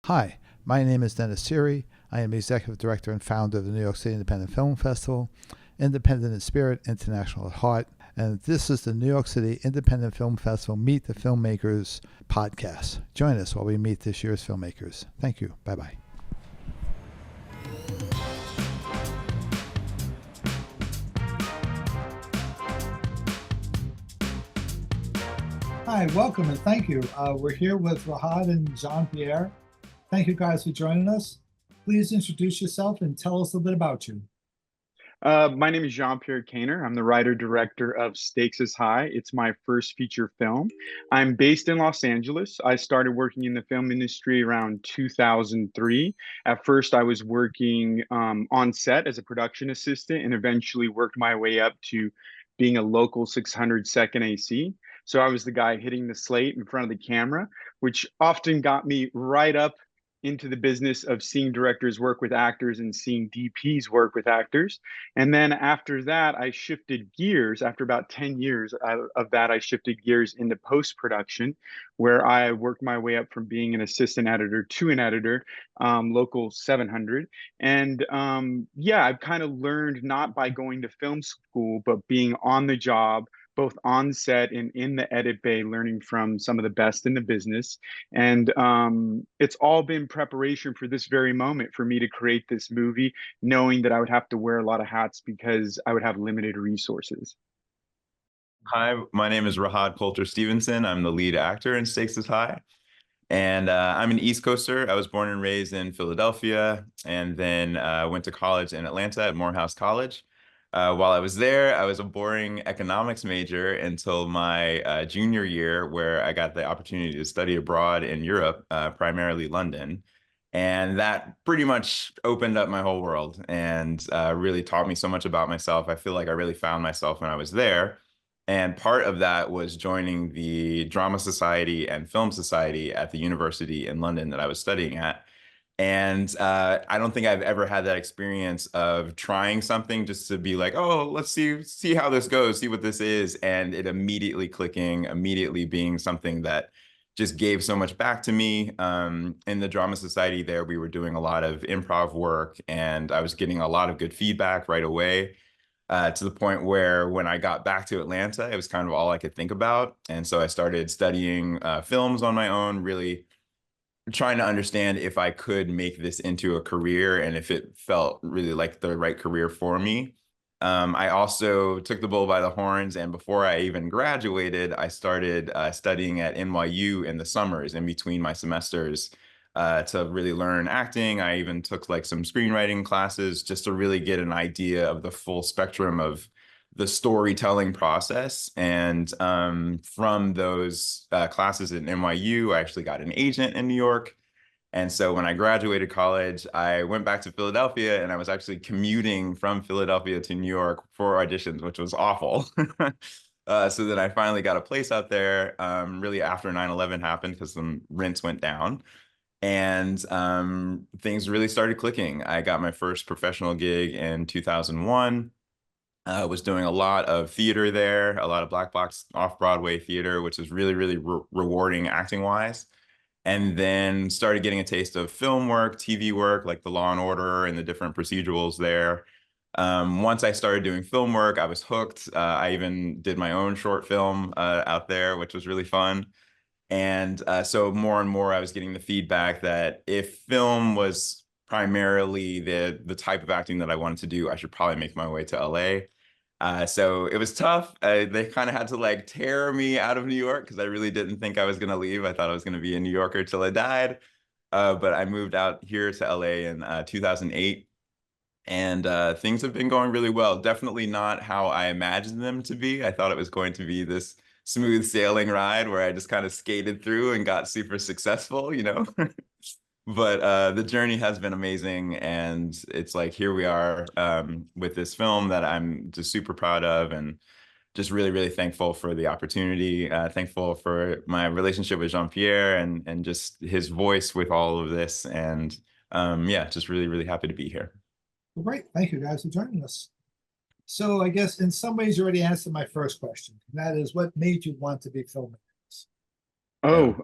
Hi, my name is Dennis Seary. I am Executive Director and founder of the New York City Independent Film Festival, Independent in Spirit, International at Heart, and this is the New York City Independent Film Festival Meet the Filmmakers podcast. Join us while we meet this year's filmmakers. Thank you. Bye-bye. Hi, welcome and thank you. We're here with Rahad and Pierre. Thank you guys for joining us. Please introduce yourself and tell us a little bit about you. My name is Pierre. I'm the writer-director of Stakes is High. It's my first feature film. I'm based in Los Angeles. I started working in the film industry around 2003. At first, I was working on set as a production assistant and eventually worked my way up to being a local 600 second AC. So I was the guy hitting the slate in front of the camera, which often got me right up into the business of seeing directors work with actors and seeing DPs work with actors. And then after that, I shifted gears. After about 10 years of that, I shifted gears into post-production, where I worked my way up from being an assistant editor to an editor, local 700. And yeah, I've kind of learned not by going to film school, but being on the job, both on set and in the edit bay, learning from some of the best in the business. And it's all been preparation for this very moment for me to create this movie, knowing that I would have to wear a lot of hats because I would have limited resources. Hi, my name is Rahad Coulter Stevenson. I'm the lead actor in Stakes is High. And I'm an East Coaster. I was born and raised in Philadelphia and then went to college in Atlanta at Morehouse College. While I was there, I was a boring economics major until my junior year, where I got the opportunity to study abroad in Europe, primarily London. And that pretty much opened up my whole world and really taught me so much about myself. I feel like I really found myself when I was there. And part of that was joining the Drama Society and Film Society at the university in London that I was studying at. And I don't think I've ever had that experience of trying something just to be like, oh, let's see how this goes, see what this is, and it immediately clicking, immediately being something that just gave so much back to me. In the Drama Society there, we were doing a lot of improv work, and I was getting a lot of good feedback right away. To the point where when I got back to Atlanta, it was kind of all I could think about. And so I started studying films on my own, really trying to understand if I could make this into a career and if it felt really like the right career for me. I also took the bull by the horns, and before I even graduated, I started studying at NYU in the summers in between my semesters to really learn acting. I even took like some screenwriting classes just to really get an idea of the full spectrum of the storytelling process. And from those classes at NYU, I actually got an agent in New York. And so when I graduated college, I went back to Philadelphia, and I was actually commuting from Philadelphia to New York for auditions, which was awful. So then I finally got a place out there really after 9/11 happened, because the rents went down. And things really started clicking. I got my first professional gig in 2001. I was doing a lot of theater there, a lot of black box off-Broadway theater, which is really, really rewarding acting-wise. And then started getting a taste of film work, TV work, like the Law and Order and the different procedurals there. Once I started doing film work, I was hooked. I even did my own short film out there, which was really fun. And so more and more, I was getting the feedback that if film was primarily the type of acting that I wanted to do, I should probably make my way to LA. So it was tough. They kind of had to like tear me out of New York because I really didn't think I was going to leave. I thought I was going to be a New Yorker till I died. But I moved out here to LA in 2008. And things have been going really well. Definitely not how I imagined them to be. I thought it was going to be this smooth sailing ride where I just kind of skated through and got super successful, you know? But the journey has been amazing, and it's like here we are with this film that I'm just super proud of, and just really, really thankful for the opportunity. Thankful for my relationship with Jean-Pierre and just his voice with all of this, and yeah, just really, really happy to be here. Well, great. Thank you guys for joining us. So I guess in some ways you already answered my first question, and that is what made you want to be filmmakers? Oh,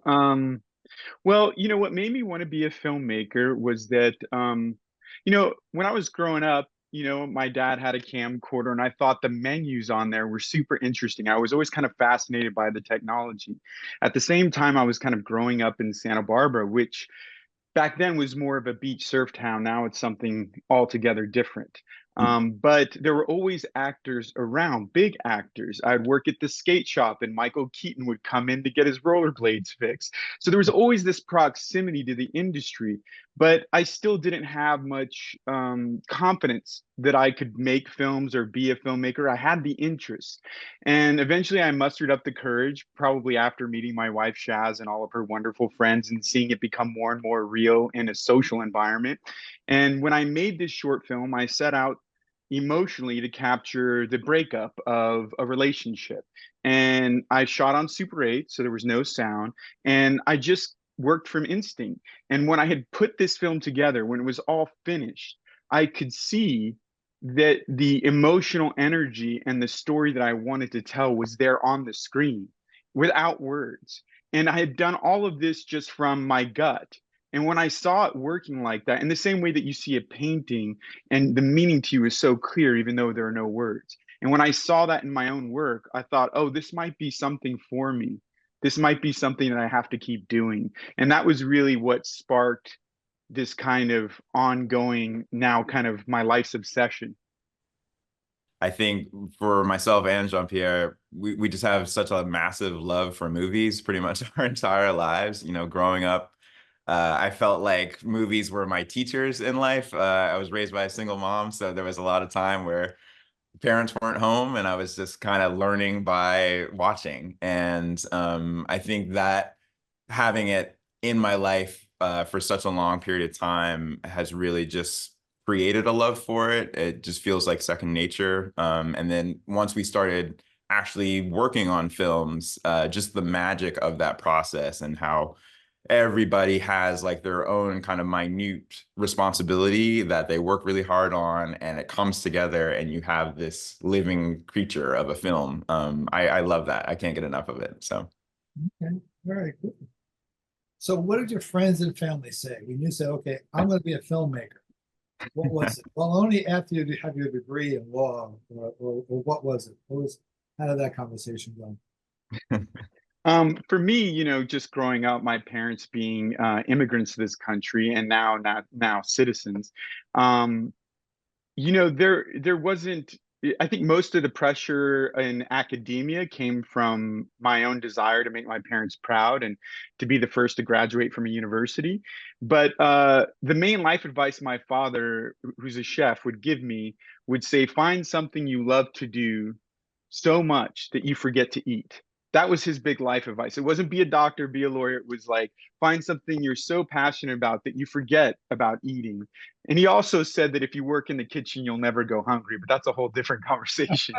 Well, what made me want to be a filmmaker was that, when I was growing up, my dad had a camcorder and I thought the menus on there were super interesting. I was always kind of fascinated by the technology. At the same time, I was kind of growing up in Santa Barbara, which back then was more of a beach surf town. Now it's something altogether different. But there were always actors around, big actors. I'd work at the skate shop, and Michael Keaton would come in to get his rollerblades fixed. So there was always this proximity to the industry, but I still didn't have much confidence that I could make films or be a filmmaker. I had the interest. And eventually I mustered up the courage, probably after meeting my wife, Shaz, and all of her wonderful friends and seeing it become more and more real in a social environment. And when I made this short film, I set out emotionally to capture the breakup of a relationship. And I shot on Super 8, so there was no sound. And I just worked from instinct. And when I had put this film together, when it was all finished, I could see that the emotional energy and the story that I wanted to tell was there on the screen without words. And I had done all of this just from my gut. And when I saw it working like that, in the same way that you see a painting and the meaning to you is so clear, even though there are no words. And when I saw that in my own work, I thought, oh, this might be something for me. This might be something that I have to keep doing. And that was really what sparked this kind of ongoing, now kind of my life's obsession. I think for myself and Jean-Pierre, we just have such a massive love for movies pretty much our entire lives. Growing up, I felt like movies were my teachers in life. I was raised by a single mom, so there was a lot of time where parents weren't home and I was just kind of learning by watching. And I think that having it in my life for such a long period of time has really just created a love for it. It just feels like second nature. And then once we started actually working on films, just the magic of that process and how everybody has like their own kind of minute responsibility that they work really hard on, and it comes together and you have this living creature of a film. I love that. I can't get enough of it. So Okay, all right, cool. So what did your friends and family say when you said, okay, I'm going to be a filmmaker? What was it? Well, only after you have your degree in law, or what was it? How did that conversation go? For me, just growing up, my parents being immigrants to this country and now citizens, there wasn't. I think most of the pressure in academia came from my own desire to make my parents proud and to be the first to graduate from a university. But the main life advice my father, who's a chef, would give me would say, find something you love to do so much that you forget to eat. That was his big life advice. It wasn't be a doctor, be a lawyer. It was like find something you're so passionate about that you forget about eating. And he also said that if you work in the kitchen, you'll never go hungry, but that's a whole different conversation.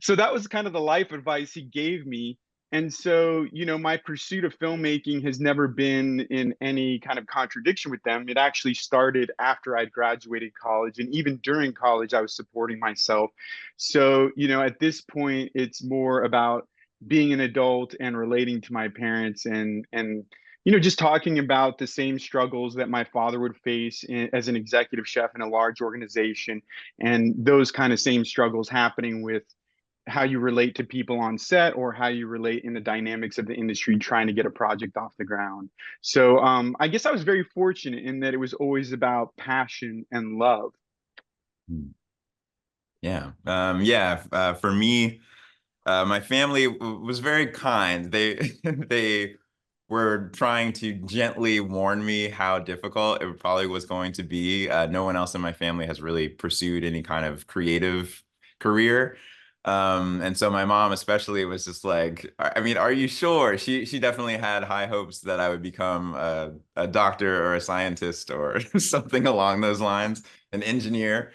So that was kind of the life advice he gave me. And so, my pursuit of filmmaking has never been in any kind of contradiction with them. It actually started after I'd graduated college. And even during college, I was supporting myself. So, at this point, it's more about being an adult and relating to my parents and just talking about the same struggles that my father would face as an executive chef in a large organization, and those kind of same struggles happening with how you relate to people on set or how you relate in the dynamics of the industry trying to get a project off the ground. So I guess I was very fortunate in that it was always about passion and love. Yeah. For me, my family was very kind. They they were trying to gently warn me how difficult it probably was going to be. No one else in my family has really pursued any kind of creative career. And so my mom especially was just like, I mean, are you sure? She definitely had high hopes that I would become a doctor or a scientist or something along those lines, an engineer.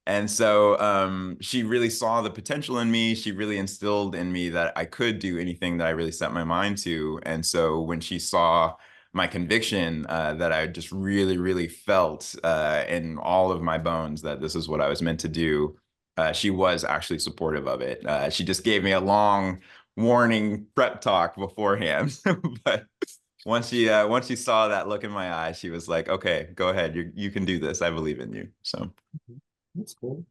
And so she really saw the potential in me. She really instilled in me that I could do anything that I really set my mind to. And so when she saw my conviction that I just really, really felt in all of my bones that this is what I was meant to do, she was actually supportive of it. She just gave me a long warning prep talk beforehand. But once she saw that look in my eye, she was like, okay, go ahead. You can do this. I believe in you. So That's cool.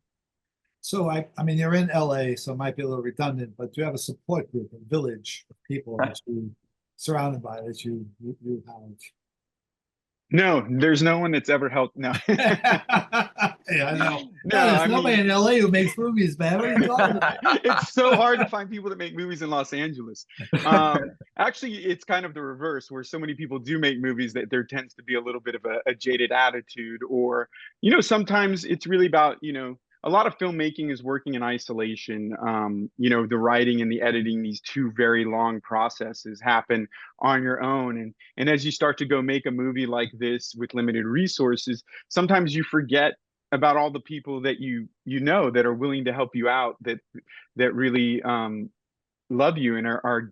So I mean, you're in LA, so it might be a little redundant, but do you have a support group, a village of people that you surrounded by that you have? No, there's no one that's ever helped. No. Yeah, I know. No, There's I nobody mean, in LA who makes movies, man. What are you talking about? it's so hard to find people that make movies in Los Angeles. Actually, it's kind of the reverse, where so many people do make movies that there tends to be a little bit of a jaded attitude, or, sometimes it's really about, a lot of filmmaking is working in isolation. The writing and the editing, these two very long processes happen on your own. And as you start to go make a movie like this with limited resources, sometimes you forget about all the people that you know that are willing to help you out, that really love you and are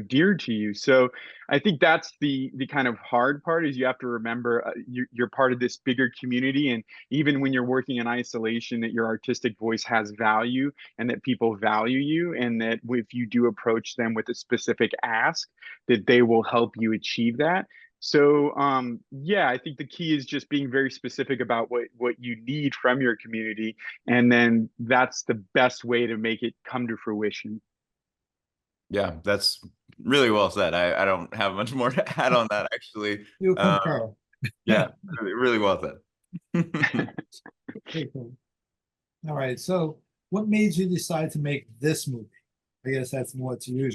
dear to you. So I think that's the kind of hard part, is you have to remember you're part of this bigger community, and even when you're working in isolation, that your artistic voice has value and that people value you, and that if you do approach them with a specific ask, that they will help you achieve that. So yeah, I think the key is just being very specific about what you need from your community, and then that's the best way to make it come to fruition. yeah, that's really well said. I don't have much more to add on that, actually. You concur. Yeah, really well said. Okay, cool. All right. So what made you decide to make this movie? I guess that's more to you,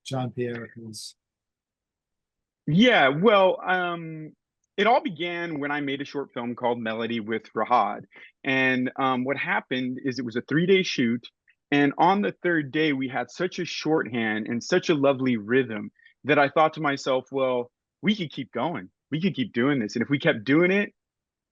Jean-Pierre, because Yeah, well, it all began when I made a short film called Melody with Rahad. And what happened is it was a 3-day shoot. And on the third day, we had such a shorthand and such a lovely rhythm that I thought to myself, well, we could keep going. We could keep doing this. And if we kept doing it,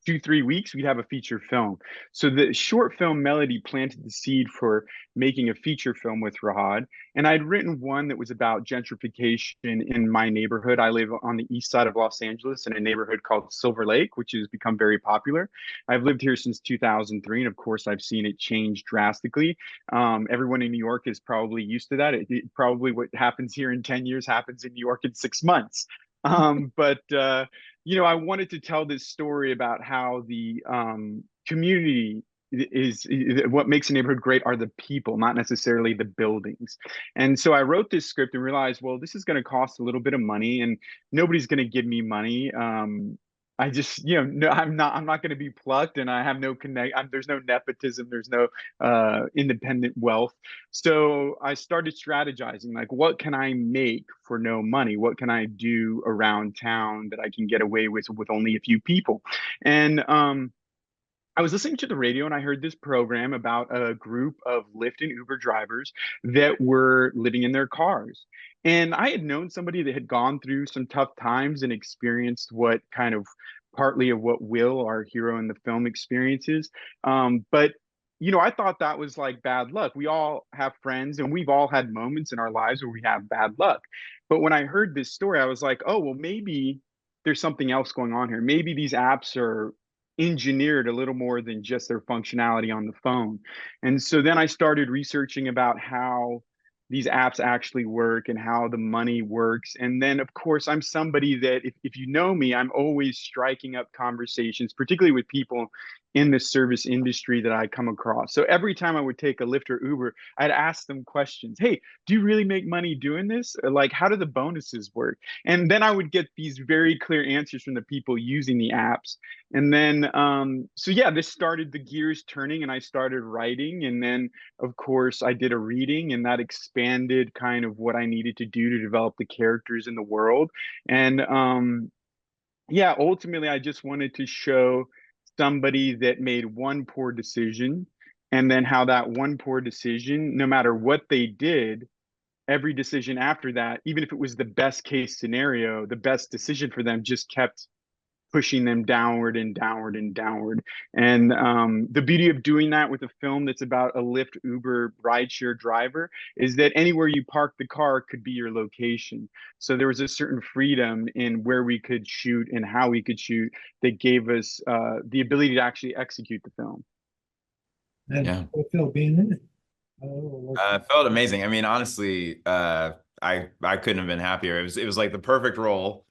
2-3 weeks, we'd have a feature film. So the short film Melody planted the seed for making a feature film with Rahad. And I'd written one that was about gentrification in my neighborhood. I live on the east side of Los Angeles in a neighborhood called Silver Lake, which has become very popular. I've lived here since 2003, and of course, I've seen it change drastically. Everyone in New York is probably used to that. Probably what happens here in 10 years happens in New York in 6 months. But I wanted to tell this story about how the community is what makes a neighborhood great are the people, not necessarily the buildings. And so I wrote this script and realized, well, this is going to cost a little bit of money, and nobody's going to give me money. I just, no, I'm not going to be plucked, and I have no there's no nepotism, there's no independent wealth. So I started strategizing, like, what can I make for no money? What can I do around town that I can get away with only a few people? And I was listening to the radio, and I heard this program about a group of Lyft and Uber drivers that were living in their cars. And I had known somebody that had gone through some tough times and experienced what kind of partly of what Will, our hero in the film, experiences. But I thought that was like bad luck. We all have friends, and we've all had moments in our lives where we have bad luck. But when I heard this story, I was like, oh, well, maybe there's something else going on here. Maybe these apps are engineered a little more than just their functionality on the phone. And so then I started researching about how these apps actually work and how the money works. And then, of course, I'm somebody that, if you know me, I'm always striking up conversations, particularly with people in the service industry that I come across. So every time I would take a Lyft or Uber, I'd ask them questions. Hey, do you really make money doing this? Like, how do the bonuses work? And then I would get these very clear answers from the people using the apps. And then, so yeah, this started the gears turning, and I started writing. And then, of course, I did a reading, and that expanded kind of what I needed to do to develop the characters in the world. And yeah, ultimately, I just wanted to show somebody that made one poor decision, and then how that one poor decision, no matter what they did, every decision after that, even if it was the best case scenario, the best decision for them just kept pushing them downward and downward and downward. And the beauty of doing that with a film that's about a Lyft, Uber, rideshare driver is that anywhere you park the car could be your location. So there was a certain freedom in where we could shoot and how we could shoot that gave us the ability to actually execute the film. and Yeah. I feel being in it. Felt amazing. I mean, honestly, I couldn't have been happier. It was like the perfect role.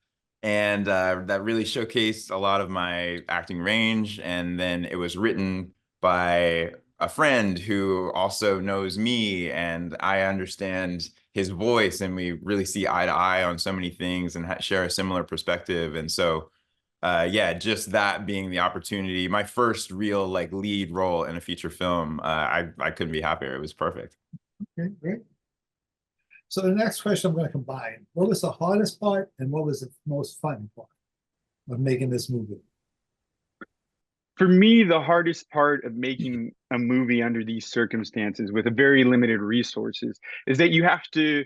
and that really showcased a lot of my acting range. And then it was written by a friend who also knows me, and I understand his voice, and we really see eye to eye on so many things and share a similar perspective. And so yeah, just that being the opportunity, my first real like lead role in a feature film, I couldn't be happier. It was perfect. Okay, great. So the next question I'm going to combine. What was the hardest part and what was the most fun part of making this movie? For me, the hardest part of making a movie under these circumstances with a very limited resources is that you have to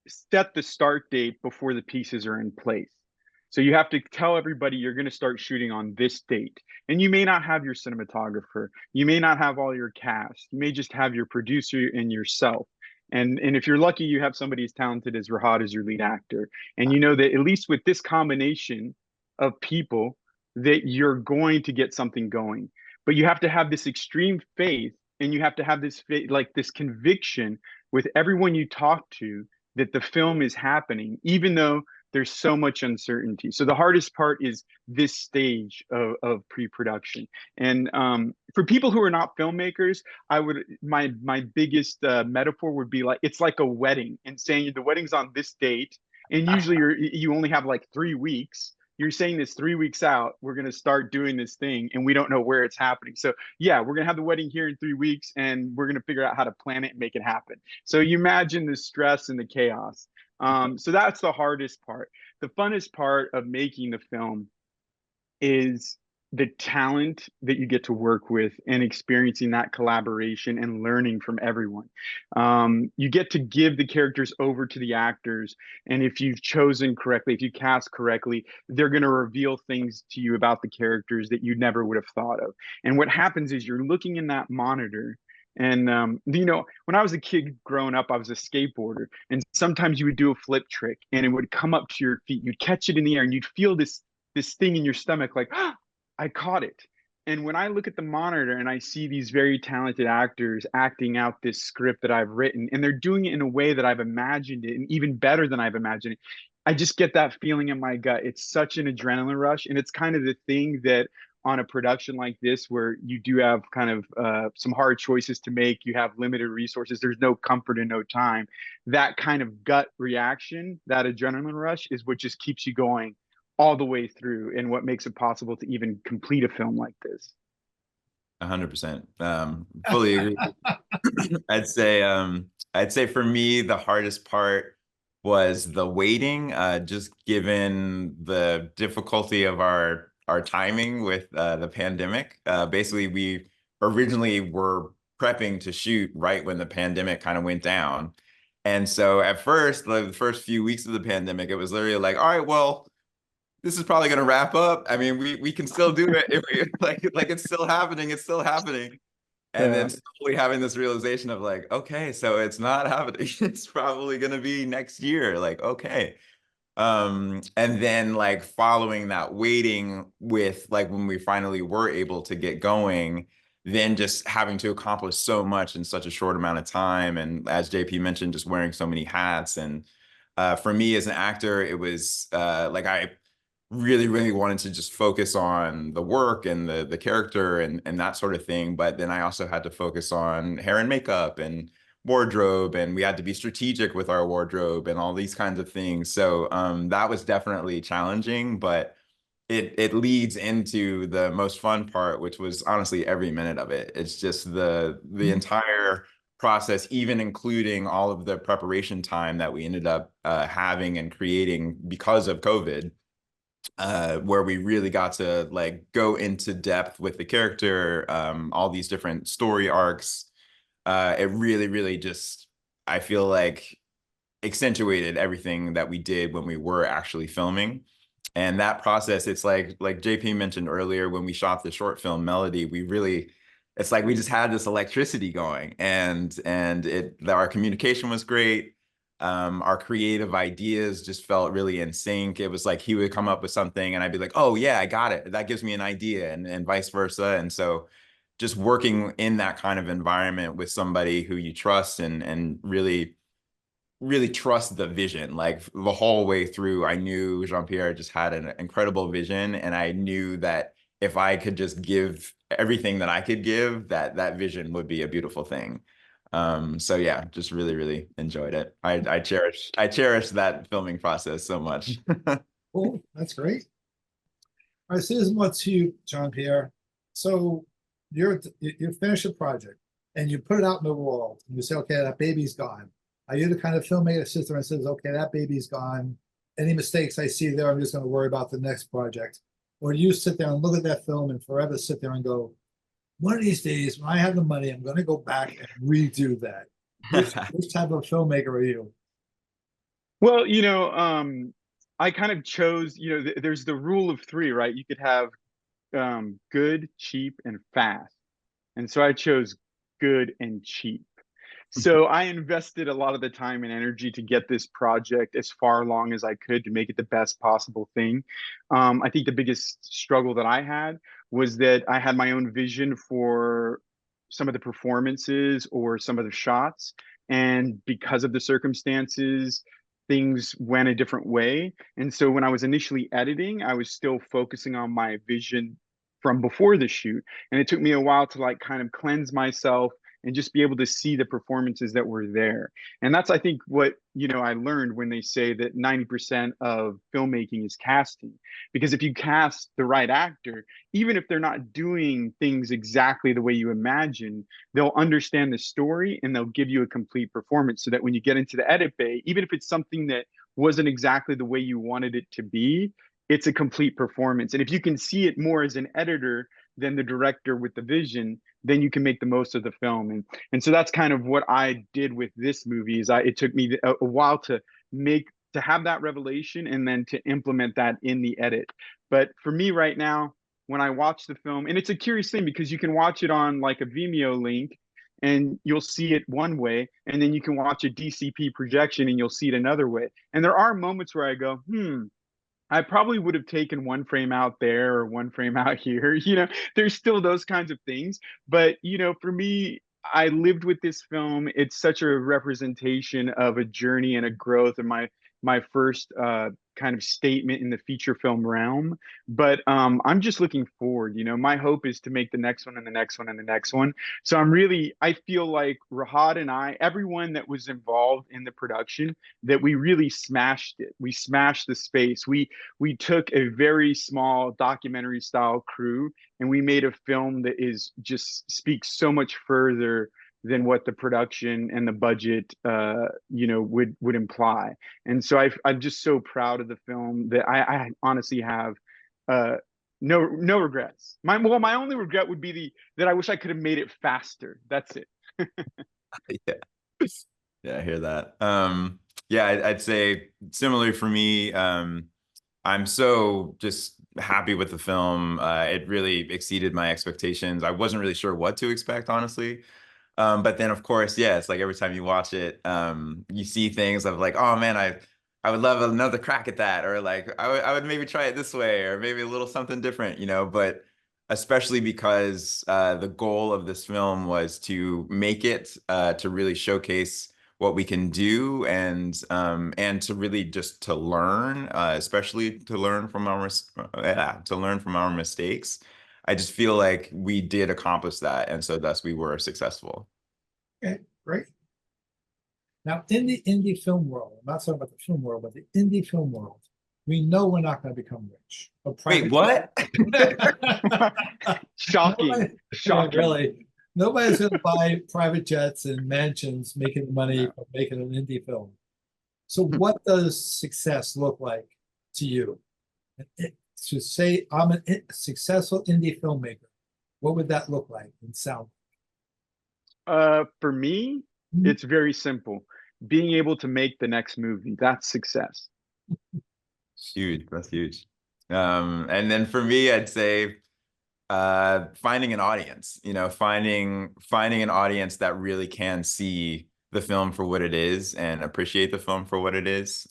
set the start date before the pieces are in place. So you have to tell everybody you're going to start shooting on this date. And you may not have your cinematographer. You may not have all your cast. You may just have your producer and yourself. And if you're lucky, you have somebody as talented as Rahad as your lead actor. And you know that at least with this combination of people, that you're going to get something going. But you have to have this extreme faith, and you have to have this faith, like this conviction with everyone you talk to, that the film is happening, even though there's so much uncertainty. So the hardest part is this stage of pre-production. And for people who are not filmmakers, I would my biggest metaphor would be like it's like a wedding, and saying the wedding's on this date, and usually you only have like 3 weeks. You're saying this 3 weeks out, we're going to start doing this thing, and we don't know where it's happening. So yeah, we're going to have the wedding here in 3 weeks, and we're going to figure out how to plan it and make it happen. So you imagine the stress and the chaos. So that's the hardest part. The funnest part of making the film is the talent that you get to work with and experiencing that collaboration and learning from everyone. You get to give the characters over to the actors. And if you've chosen correctly, if you cast correctly, they're going to reveal things to you about the characters that you never would have thought of. And what happens is you're looking in that monitor. And you know, when I was a kid growing up, I was a skateboarder, and sometimes you would do a flip trick, and it would come up to your feet. You'd catch it in the air, and you'd feel this thing in your stomach, like, oh, I caught it. And when I look at the monitor and I see these very talented actors acting out this script that I've written, and they're doing it in a way that I've imagined it, and even better than I've imagined it, I just get that feeling in my gut. It's such an adrenaline rush, and it's kind of the thing that on a production like this, where you do have kind of some hard choices to make, you have limited resources, there's no comfort and no time. That kind of gut reaction, that adrenaline rush, is what just keeps you going all the way through, and what makes it possible to even complete a film like this. 100%. Fully agree. I'd say for me, the hardest part was the waiting, just given the difficulty of our timing with the pandemic. Basically, we originally were prepping to shoot right when the pandemic kind of went down. And so at first, the first few weeks of the pandemic, it was literally like, all right, well, this is probably going to wrap up. I mean, we can still do it if we like it's still happening. It's still happening. And then slowly having this realization of like, okay, so it's not happening. It's probably going to be next year. Like, okay. And then like following that waiting with like when we finally were able to get going, then just having to accomplish so much in such a short amount of time. And as JP mentioned, just wearing so many hats. And for me as an actor, it was like I really wanted to just focus on the work and the character and that sort of thing. But then I also had to focus on hair and makeup and wardrobe, and we had to be strategic with our wardrobe and all these kinds of things. So that was definitely challenging, but it leads into the most fun part, which was honestly every minute of it. It's just the entire process, even including all of the preparation time that we ended up having and creating because of COVID. Where we really got to like go into depth with the character, all these different story arcs. It really just, I feel like, accentuated everything that we did when we were actually filming. And that process, it's like JP mentioned earlier, when we shot the short film Melody, it's like we just had this electricity going, and our communication was great. Our creative ideas just felt really in sync. It was like he would come up with something and I'd be like, oh yeah, I got it. That gives me an idea, and vice versa. And so just working in that kind of environment with somebody who you trust and really really trust the vision. Like the whole way through, I knew Jean-Pierre just had an incredible vision, and I knew that if I could just give everything that I could give, that vision would be a beautiful thing. So yeah, just really, really enjoyed it. I cherish that filming process so much. Cool, that's great. All right, so this is what to you, Jean-Pierre. So you finish a project and you put it out in the world and you say, okay, that baby's gone. Are you the kind of filmmaker that sits there and says, okay, that baby's gone. Any mistakes I see there, I'm just going to worry about the next project? Or do you sit there and look at that film and forever sit there and go, one of these days when I have the money, I'm going to go back and redo that? Which type of filmmaker are you? Well, I kind of chose, there's the rule of three, right? You could have good, cheap, and fast. And so I chose good and cheap. So I invested a lot of the time and energy to get this project as far along as I could to make it the best possible thing. I think the biggest struggle that I had was that I had my own vision for some of the performances or some of the shots. And because of the circumstances, things went a different way. And so when I was initially editing, I was still focusing on my vision from before the shoot. And it took me a while to like kind of cleanse myself and just be able to see the performances that were there. And that's, I think, what, I learned when they say that 90% of filmmaking is casting. Because if you cast the right actor, even if they're not doing things exactly the way you imagine, they'll understand the story and they'll give you a complete performance so that when you get into the edit bay, even if it's something that wasn't exactly the way you wanted it to be, it's a complete performance. And if you can see it more as an editor than the director with the vision, then you can make the most of the film. And so that's kind of what I did with this movie. It took me a while to have that revelation and then to implement that in the edit. But for me right now, when I watch the film, and it's a curious thing because you can watch it on like a Vimeo link and you'll see it one way, and then you can watch a DCP projection and you'll see it another way. And there are moments where I go, I probably would have taken one frame out there or one frame out here. There's still those kinds of things. But, for me, I lived with this film. It's such a representation of a journey and a growth, and my first kind of statement in the feature film realm. But I'm just looking forward. My hope is to make the next one and the next one and the next one. So I feel like Rahad and everyone that was involved in the production, that we really smashed it. We smashed the space. We took a very small documentary style crew and we made a film that just speaks so much further than what the production and the budget would imply. And so I'm just so proud of the film that I honestly have no regrets. My only regret would be that I wish I could have made it faster. That's it. Yeah. Yeah, I hear that. Yeah, I'd say similarly for me, I'm so just happy with the film. It really exceeded my expectations. I wasn't really sure what to expect, honestly. But then of course, yeah, it's like every time you watch it, you see things of like, oh man, I would love another crack at that, or like I would maybe try it this way, or maybe a little something different, but especially because the goal of this film was to make it to really showcase what we can do, and to really just to learn, especially to learn from our mistakes. I just feel like we did accomplish that, and so thus we were successful. Okay, great. Now, in the indie film world, I'm not talking about the film world, but the indie film world, we know we're not going to become rich. Wait, what? Shocking. Shocking. Yeah, really. Nobody's going to buy private jets and mansions making money from making an indie film. So what does success look like to you? To say I'm a successful indie filmmaker, what would that look like and sound like? For me, it's very simple. Being able to make the next movie, that's success. Huge. That's huge. And then for me, I'd say finding an audience, finding an audience that really can see the film for what it is and appreciate the film for what it is.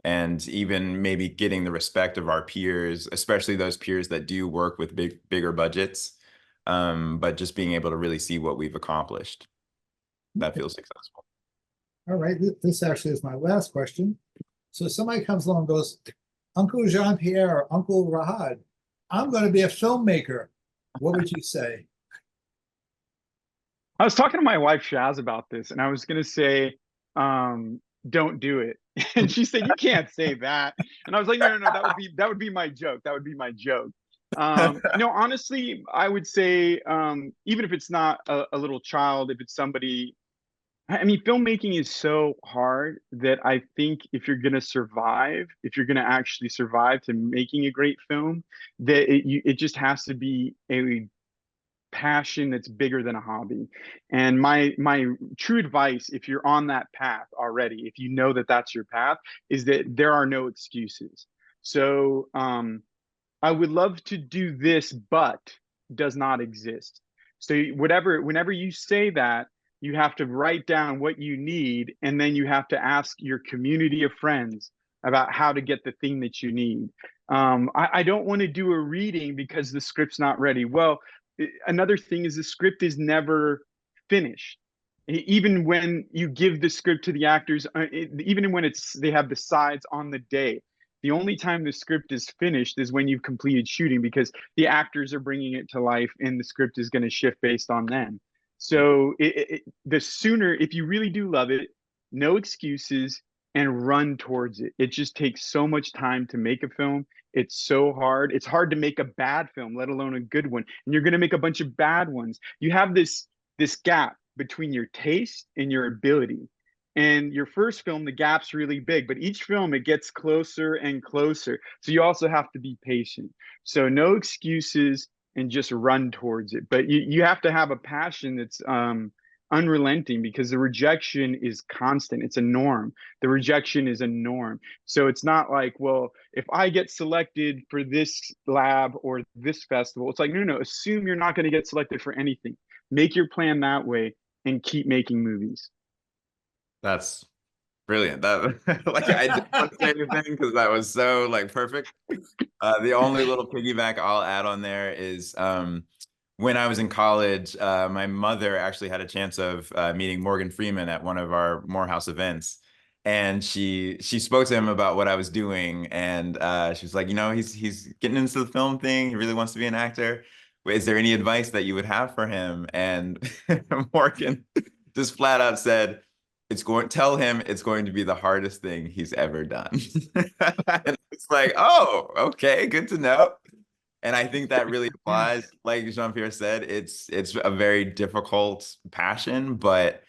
And even maybe getting the respect of our peers, especially those peers that do work with bigger budgets, but just being able to really see what we've accomplished. That feels successful. All right, this actually is my last question. So somebody comes along and goes, Uncle Jean-Pierre, Uncle Rahad, I'm going to be a filmmaker. What would you say? I was talking to my wife Shaz about this, and I was gonna say, don't do it. And she said, you can't say that. And I was like, no, that would be my joke. That would be my joke. No, honestly, I would say, even if it's not a little child, if it's somebody, I mean, filmmaking is so hard that I think if you're gonna survive, if you're gonna actually survive to making a great film, that it just has to be a passion that's bigger than a hobby. And my true advice, if you're on that path already, if you know that that's your path, is that there are no excuses. So I would love to do this, but does not exist. So whenever you say that, you have to write down what you need, and then you have to ask your community of friends about how to get the thing that you need. I don't want to do a reading because the script's not ready. Well, another thing is the script is never finished. Even when you give the script to the actors, even when they have the sides on the day, the only time the script is finished is when you've completed shooting, because the actors are bringing it to life and the script is going to shift based on them. So the sooner, if you really do love it, no excuses and run towards it. It just takes so much time to make a film. It's so hard. It's hard to make a bad film, let alone a good one. And you're going to make a bunch of bad ones. You have this gap between your taste and your ability. And your first film, the gap's really big, but each film, it gets closer and closer. So you also have to be patient. So no excuses and just run towards it. But you have to have a passion that's unrelenting, because the rejection is constant. It's a norm. The rejection is a norm. So it's not like, well, if I get selected for this lab or this festival, it's like, no, assume you're not going to get selected for anything. Make your plan that way and keep making movies. That's brilliant. That like I didn't want to say anything because that was so like perfect. The only little piggyback I'll add on there is when I was in college, my mother actually had a chance of meeting Morgan Freeman at one of our Morehouse events. And she spoke to him about what I was doing, and she was like, you know, he's getting into the film thing. He really wants to be an actor. Is there any advice that you would have for him? And Morgan just flat out said, tell him it's going to be the hardest thing he's ever done. And it's like, oh, okay, good to know. And I think that really applies. Like Jean-Pierre said, it's a very difficult passion, but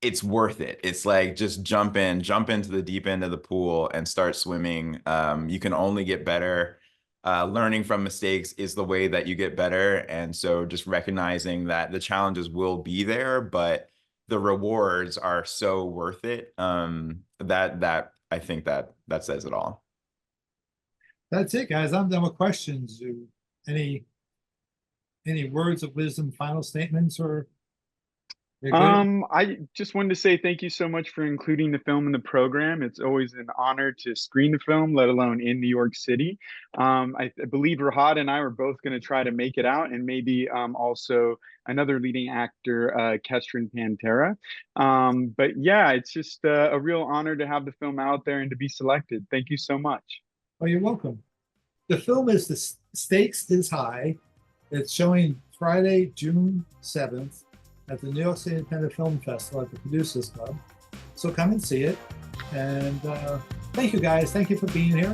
it's worth it. It's like, just jump into the deep end of the pool and start swimming. You can only get better. Learning from mistakes is the way that you get better. And so just recognizing that the challenges will be there, but the rewards are so worth it. That I think that says it all. That's it, guys. I'm done with questions. Any words of wisdom, final statements, or? I just wanted to say thank you so much for including the film in the program. It's always an honor to screen the film, let alone in New York City. I believe Rahad and I were both going to try to make it out, and maybe also another leading actor, Kestrin Pantera. But yeah, it's just a real honor to have the film out there and to be selected. Thank you so much. Oh, you're welcome. The film is The Stakes is High. It's showing Friday, June 7th at the New York City Independent Film Festival at the Producers Club. So come and see it. And thank you, guys. Thank you for being here.